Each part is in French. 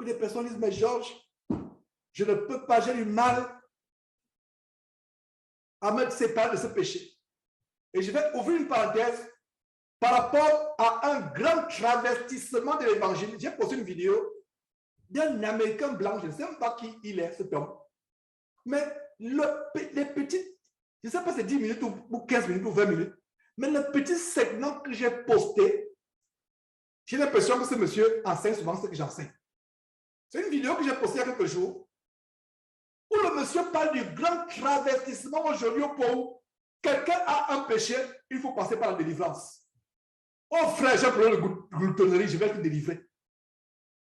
Beaucoup de personnes disent, mais Georges, je ne peux pas, j'ai du mal à me séparer de ce péché. Et je vais ouvrir une parenthèse par rapport à un grand travestissement de l'évangile. J'ai posté une vidéo d'un Américain blanc, je ne sais même pas qui il est, cet homme. Mais les petites, je ne sais pas si c'est 10 minutes ou 15 minutes ou 20 minutes, mais le petit segment que j'ai posté, j'ai l'impression que ce monsieur enseigne souvent ce que j'enseigne. C'est une vidéo que j'ai postée il y a quelques jours, où le monsieur parle du grand travestissement aujourd'hui au point où quelqu'un a un péché, il faut passer par la délivrance. Oh frère, j'ai un problème de gloutonnerie, je vais être délivré.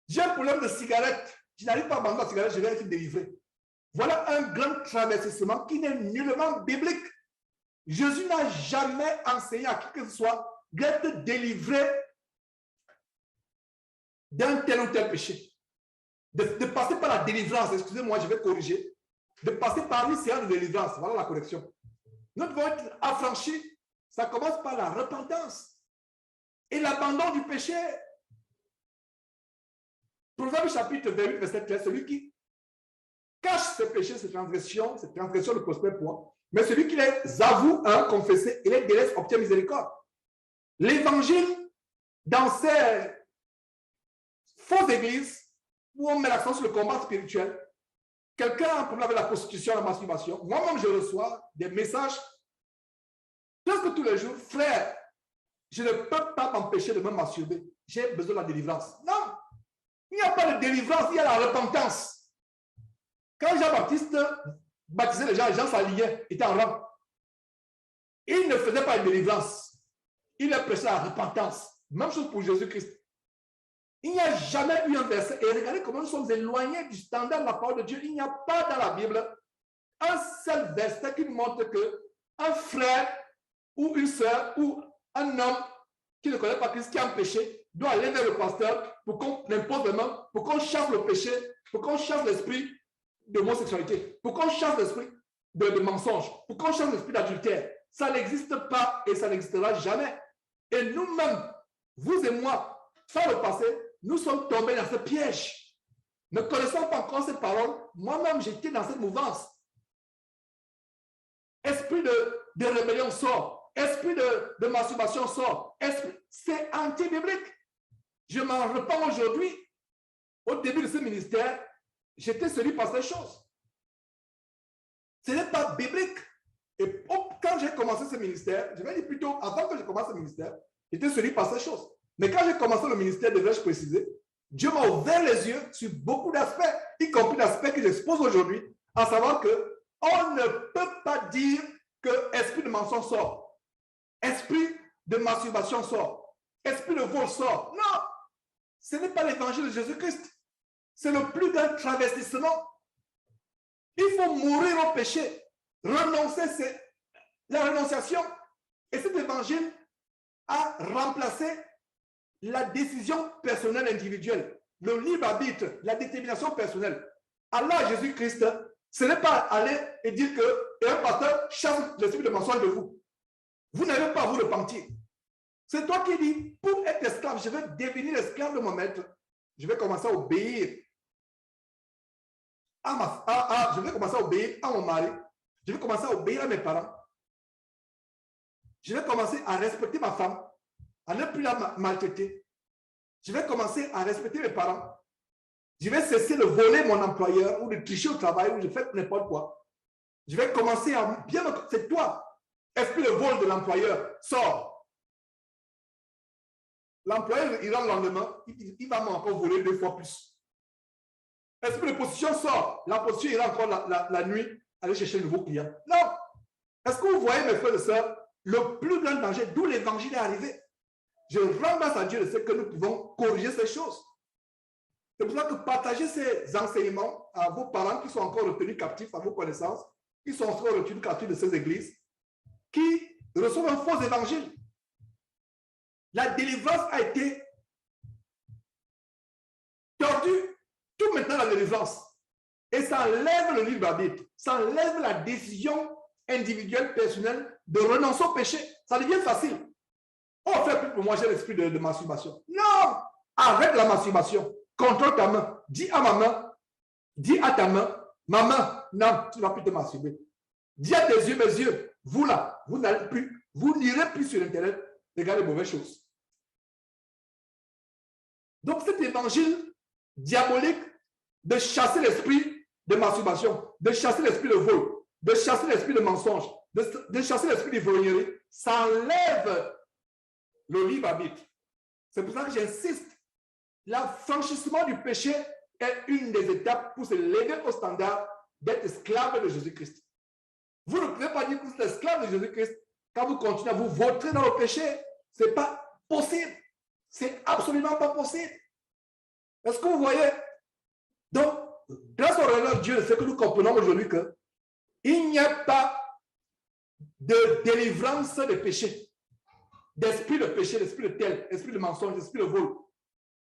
J'ai un problème de cigarette, je n'arrive pas à vendre la cigarette, je vais être délivré. Voilà un grand travestissement qui n'est nullement biblique. Jésus n'a jamais enseigné à qui que ce soit d'être délivré d'un tel ou tel péché. De passer par la délivrance, excusez-moi, je vais corriger. De passer par une séance de délivrance, voilà la correction. Nous devons être affranchis. Ça commence par la repentance et l'abandon du péché. Proverbe chapitre 28, verset 13, celui qui cache ses péchés, ses transgressions ne prospère point. Mais celui qui les avoue, confessé, et les délaisse, obtient miséricorde. L'évangile, dans ces fausses églises, où on met l'accent sur le combat spirituel, quelqu'un a un problème avec la prostitution, la masturbation. Moi-même, je reçois des messages presque tous les jours. Frère, je ne peux pas m'empêcher de me masturber. J'ai besoin de la délivrance. Non, il n'y a pas de délivrance, il y a la repentance. Quand Jean-Baptiste baptisait les gens s'alliaient, étaient en rang. Il ne faisait pas de délivrance. Il leur prêchait la repentance. Même chose pour Jésus-Christ. Il n'y a jamais eu un verset. Et regardez comment nous sommes éloignés du standard de la parole de Dieu. Il n'y a pas dans la Bible un seul verset qui nous montre qu'un frère ou une sœur ou un homme qui ne connaît pas Christ, qui a un péché, doit aller vers le pasteur pour qu'on impose les mains, pour qu'on chasse le péché, pour qu'on chasse l'esprit d'homosexualité, pour qu'on chasse l'esprit de mensonge, pour qu'on chasse l'esprit d'adultère. Ça n'existe pas et ça n'existera jamais. Et nous-mêmes, vous et moi, sans le passé, nous sommes tombés dans ce piège. Ne connaissant pas encore cette parole, moi-même, j'étais dans cette mouvance. Esprit de rébellion sort. Esprit de masturbation sort. C'est anti-biblique. Je m'en repens aujourd'hui. Au début de ce ministère, j'étais séduit par ces choses. Ce n'est pas biblique. Et quand j'ai commencé ce ministère, je vais dire plutôt, avant que je commence ce ministère, j'étais séduit par ces choses. Mais quand j'ai commencé le ministère, devrais-je préciser, Dieu m'a ouvert les yeux sur beaucoup d'aspects, y compris l'aspect que j'expose aujourd'hui, à savoir que on ne peut pas dire que esprit de mensonge sort, esprit de masturbation sort, esprit de vol sort. Non, ce n'est pas l'évangile de Jésus-Christ. C'est le plus grand travestissement. Il faut mourir au péché, renoncer, la renonciation. Et cet évangile a remplacé la décision personnelle individuelle, le libre arbitre, la détermination personnelle. Allah, Jésus-Christ, ce n'est pas aller et dire que un pasteur chasse l'esprit de mensonge de vous. Vous n'avez pas à vous repentir. C'est toi qui dis, pour être esclave, je vais devenir esclave de mon maître. Je vais commencer à obéir je vais commencer à obéir à mon mari. Je vais commencer à obéir à mes parents. Je vais commencer à respecter ma femme, à ne plus la maltraiter. Je vais commencer à respecter mes parents. Je vais cesser de voler mon employeur ou de tricher au travail ou de faire n'importe quoi. Je vais commencer à bien me... C'est toi. Esprit de vol de l'employeur, sort. L'employeur ira le lendemain, il va encore voler 2 fois plus. Esprit de position sort. La position ira encore la nuit aller chercher de nouveaux clients. Non. Est-ce que vous voyez, mes frères et sœurs, le plus grand danger, d'où l'évangile est arrivé? Je rends grâce à Dieu de ce que nous pouvons corriger ces choses. C'est pour ça que partagez ces enseignements à vos parents qui sont encore retenus captifs, à vos connaissances, qui sont encore retenus captifs de ces églises, qui reçoivent un faux évangile. La délivrance a été tordue. Tout maintenant la délivrance. Et ça enlève le libre arbitre. Ça enlève la décision individuelle, personnelle de renoncer au péché. Ça devient facile. On fait plus pour moi, j'ai l'esprit de masturbation. Non! Arrête la masturbation. contrôle ta main. Dis à ma main, dis à ta main, ma main, non, tu ne vas plus te masturber. Dis à tes yeux, mes yeux, vous là, vous n'allez plus, vous n'irez plus sur Internet regarder les mauvaises choses. Donc cet évangile diabolique de chasser l'esprit de masturbation, de chasser l'esprit de vol, de chasser l'esprit de mensonge, de chasser l'esprit d'ivrognerie, ça enlève le libre arbitre. C'est pour ça que j'insiste. L'affranchissement du péché est une des étapes pour se lever au standard d'être esclave de Jésus-Christ. Vous ne pouvez pas dire que vous êtes esclave de Jésus-Christ quand vous continuez à vous vautrer dans le péché. Ce n'est pas possible. C'est absolument pas possible. Est-ce que vous voyez? Donc, grâce au règlement de Dieu, c'est que nous comprenons aujourd'hui qu'il n'y a pas de délivrance des péchés, d'esprit de péché, d'esprit de tel, d'esprit de mensonge, d'esprit de vol,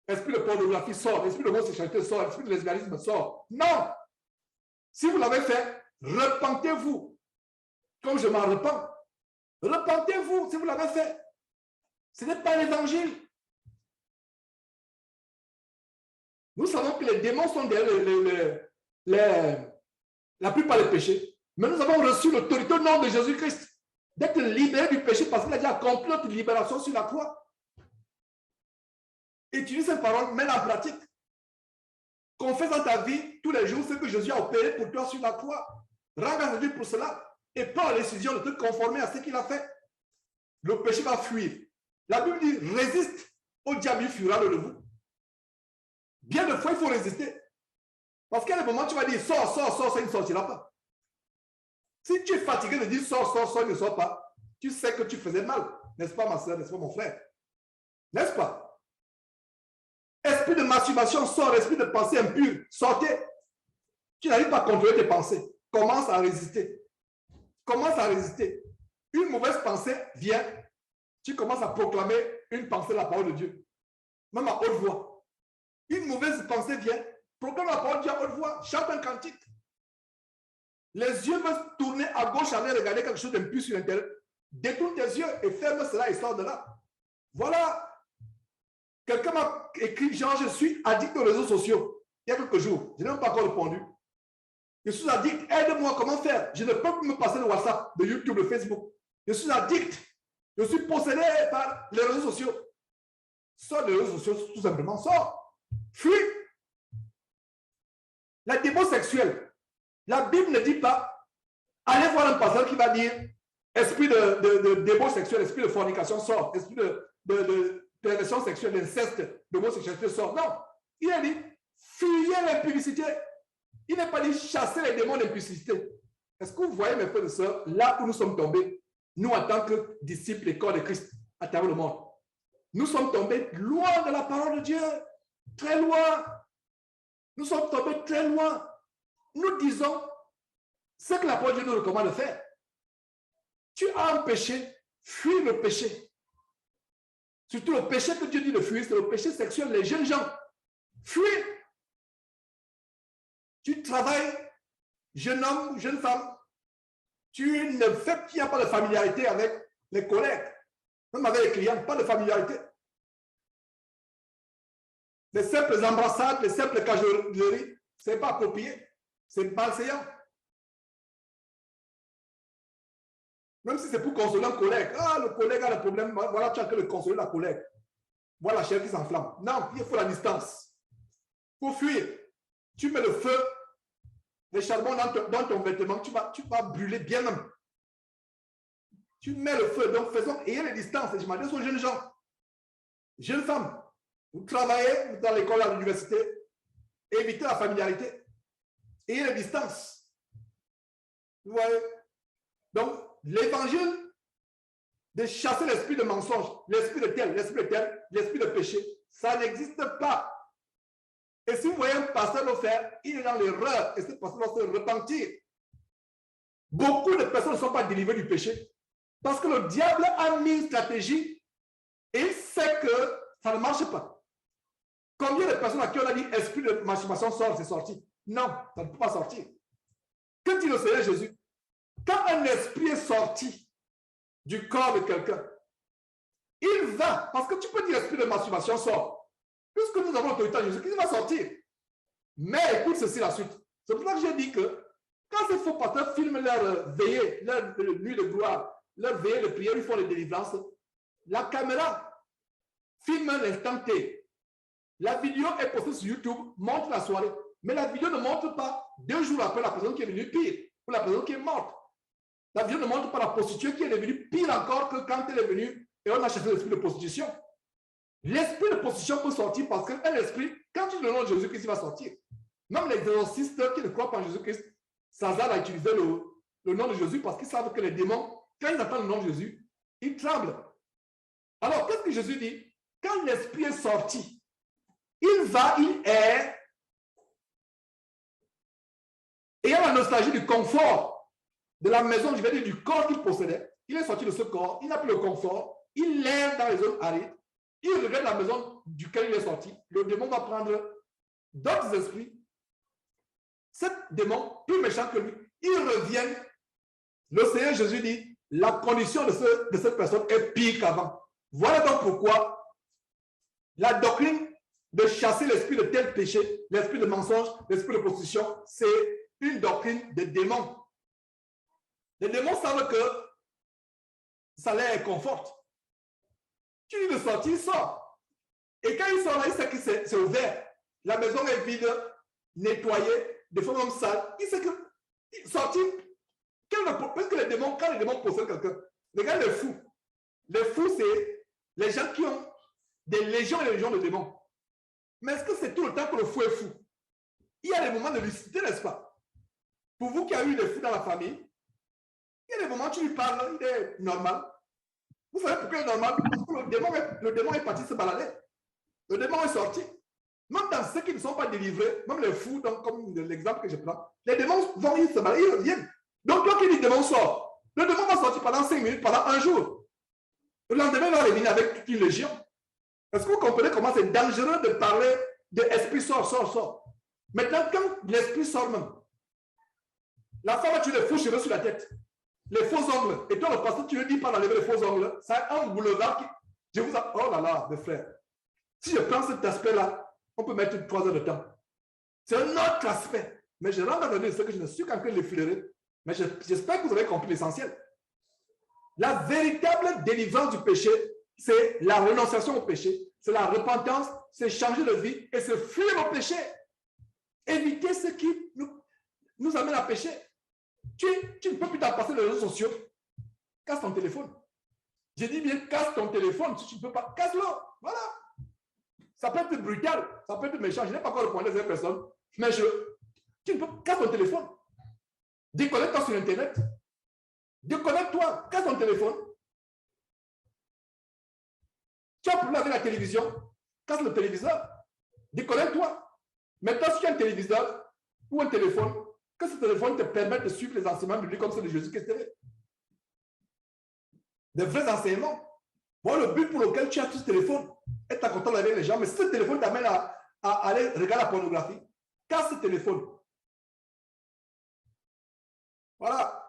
d'esprit de pornographie sort, d'esprit de homosexualité sort, d'esprit de lesbianisme sort. Non! Si vous l'avez fait, repentez-vous. Comme je m'en repens. Repentez-vous si vous l'avez fait. Ce n'est pas l'évangile. Nous savons que les démons sont derrière la plupart des péchés. Mais nous avons reçu l'autorité au nom de Jésus-Christ d'être libérés du péché parce qu'il a déjà accompli notre libération sur la croix. Utilise cette parole, mets-la en pratique. Confesse dans ta vie tous les jours ce que Jésus a opéré pour toi sur la croix. Rends grâce à Dieu pour cela et prends la décision de te conformer à ce qu'il a fait. Le péché va fuir. La Bible dit résiste au diable, il fuira de vous. Bien de fois, il faut résister. Parce qu'à un moment, tu vas dire sors, sors, sors, ça ne sortira pas. Si tu es fatigué de dire sors, sors, sors, il ne sort pas, tu sais que tu faisais mal. N'est-ce pas, ma soeur, n'est-ce pas, mon frère? N'est-ce pas? Esprit de masturbation, sort, esprit de pensée impure, sortez. Tu n'arrives pas à contrôler tes pensées. Commence à résister. Commence à résister. Une mauvaise pensée vient, tu commences à proclamer une pensée de la parole de Dieu. Même à haute voix. Une mauvaise pensée vient, proclame la parole de Dieu à haute voix, chante un cantique. Les yeux veulent tourner à gauche, à aller regarder quelque chose d'impur sur Internet. Détourne tes yeux et ferme cela et sors de là. Voilà. Quelqu'un m'a écrit, genre, je suis addict aux réseaux sociaux. Il y a quelques jours, je n'ai même pas encore répondu. Je suis addict, aide-moi, comment faire? Je ne peux plus me passer de WhatsApp, de YouTube, de Facebook. Je suis addict. Je suis possédé par les réseaux sociaux. Sors des réseaux sociaux, tout simplement, sors. Fuis. La démon sexuelle. La Bible ne dit pas, allez voir un pasteur qui va dire, esprit de démon sexuel, esprit de fornication sort, esprit de perversion sexuelle, d'inceste, d'homosexualité sort. Non. Il a dit, fuyez l'impudicité. Il n'est pas dit chasser les démons d'impudicité. Est-ce que vous voyez, mes frères et sœurs, là où nous sommes tombés, nous en tant que disciples et corps de Christ à travers le monde? Nous sommes tombés loin de la parole de Dieu. Très loin. Nous sommes tombés très loin. Nous disons ce que la parole de Dieu nous recommande de faire. Tu as un péché, fuis le péché. Surtout le péché que Dieu dit de fuir, c'est le péché sexuel. Les jeunes gens, fuis. Tu travailles, jeune homme, jeune femme, tu ne fais qu'il n'y a pas de familiarité avec les collègues, même avec les clients, pas de familiarité. Les simples embrassades, les simples cajoleries, ce n'est pas approprié, c'est malséant. Même si c'est pour consoler un collègue. Ah, le collègue a le problème, voilà, tu as que le consoler la collègue. Voilà la chair qui s'enflamme. Non, il faut la distance. Il faut fuir. Tu mets le feu, le charbon dans ton vêtement, tu vas brûler bien même. Tu mets le feu, donc faisons, ayez les distances. Et je m'adresse aux jeunes gens, jeunes femmes. Vous travaillez dans l'école, à l'université, évitez la familiarité. Ayez les distances. Vous voyez? Donc, l'évangile de chasser l'esprit de mensonge, l'esprit de tel, l'esprit de péché, ça n'existe pas. Et si vous voyez un pasteur le faire, il est dans l'erreur et ce pasteur doit se repentir. Beaucoup de personnes ne sont pas délivrées du péché parce que le diable a mis une stratégie et il sait que ça ne marche pas. Combien de personnes à qui on a dit esprit de masturbation sort, c'est sorti? Non, ça ne peut pas sortir. Que dit le Seigneur Jésus? Quand un esprit est sorti du corps de quelqu'un, il va, parce que tu peux dire esprit de masturbation sort. puisque nous avons l'autorité en Jésus-Christ, il va sortir. Mais écoute ceci la suite. C'est pour ça que j'ai dit que quand ces faux pasteurs filment leur veillée, leur nuit de gloire, leur veillée de prière, ils font les délivrances, la caméra filme l'instant T. La vidéo est postée sur YouTube, montre la soirée. Mais la vidéo ne montre pas 2 jours après la personne qui est venue pire ou la personne qui est morte. La vidéo ne montre pas la prostituée qui est devenue pire encore que quand elle est venue et on a chassé l'esprit de prostitution. L'esprit de prostitution peut sortir parce qu'un esprit, quand tu le nom de Jésus-Christ, il va sortir. Même les exorcistes qui ne croient pas en Jésus-Christ, Sazar a utilisé le nom de Jésus parce qu'ils savent que les démons, quand ils entendent le nom de Jésus, ils tremblent. Alors, qu'est-ce que Jésus dit? Quand l'esprit est sorti, il est, ayant la nostalgie du confort de la maison, je vais dire du corps qu'il possédait. Il est sorti de ce corps, il n'a plus le confort, il est dans les zones arides, il regrette la maison duquel il est sorti. Le démon va prendre d'autres esprits. Cet démon, plus méchant que lui, il revient. Le Seigneur Jésus dit, la condition de cette personne est pire qu'avant. Voilà donc pourquoi la doctrine de chasser l'esprit de tel péché, l'esprit de mensonge, l'esprit de prostitution, c'est une doctrine de démons. Les démons savent que ça les conforte. Tu dis de sortir, il sort. Et quand il sort là, il sait que c'est ouvert. La maison est vide, nettoyée, des fois même sale. Il sait que sortir, parce que les démons, quand les démons possèdent quelqu'un, regarde les fous. Les fous, c'est les gens qui ont des légions et des légions de démons. Mais est-ce que c'est tout le temps que le fou est fou? Il y a des moments de lucidité, n'est-ce pas? Pour vous qui avez eu des fous dans la famille, il y a des moments où tu lui parles, il est normal. Vous savez pourquoi il est normal? Parce que le démon est parti se balader. Le démon est sorti. Même dans ceux qui ne sont pas délivrés, même les fous, donc, comme l'exemple que je prends, les démons vont se balader, ils reviennent. Donc, toi qui dis démon sort, le démon va sortir pendant 5 minutes, pendant un jour. Le lendemain, il va revenir avec toute une légion. Est-ce que vous comprenez comment c'est dangereux de parler de esprit sort? Maintenant, quand l'esprit sort même, la femme a tué les faux cheveux sur la tête, les faux ongles, et toi, le pasteur, tu ne dis pas d'enlever les faux ongles, c'est un boulevard qui. Oh là là, mes frères. Si je prends cet aspect-là, on peut mettre 3 heures de temps. C'est un autre aspect. Mais je rentre dans ce que je ne suis qu'en train de l'effleurer. Mais j'espère que vous avez compris l'essentiel. La véritable délivrance du péché, c'est la renonciation au péché, c'est la repentance, c'est changer de vie et c'est fuir au péché. Éviter ce qui nous amène à pécher. Tu ne peux plus t'en passer les réseaux sociaux. Casse ton téléphone. J'ai dit bien, casse ton téléphone. Si tu ne peux pas, casse-le. Voilà. Ça peut être brutal, ça peut être méchant. Je n'ai pas encore répondu à cette personne. Mais tu ne peux pas, casse ton téléphone. Déconnecte-toi sur Internet. Déconnecte-toi, casse ton téléphone. Tu as un problème avec la télévision, casse le téléviseur. Déconnecte-toi. Maintenant, si tu as un téléviseur ou un téléphone, que ce téléphone te permette de suivre les enseignements bibliques comme ceux de Jésus-Christ. Des vrais enseignements. Voilà le but pour lequel tu as tout ce téléphone. Être en contact avec les gens. Mais si ce téléphone t'amène à aller regarder la pornographie, casse ce téléphone. Voilà.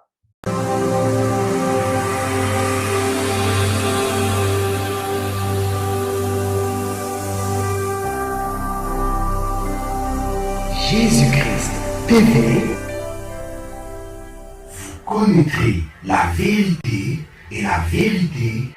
Jésus-Christ TV, vous connaîtrez la vérité et la vérité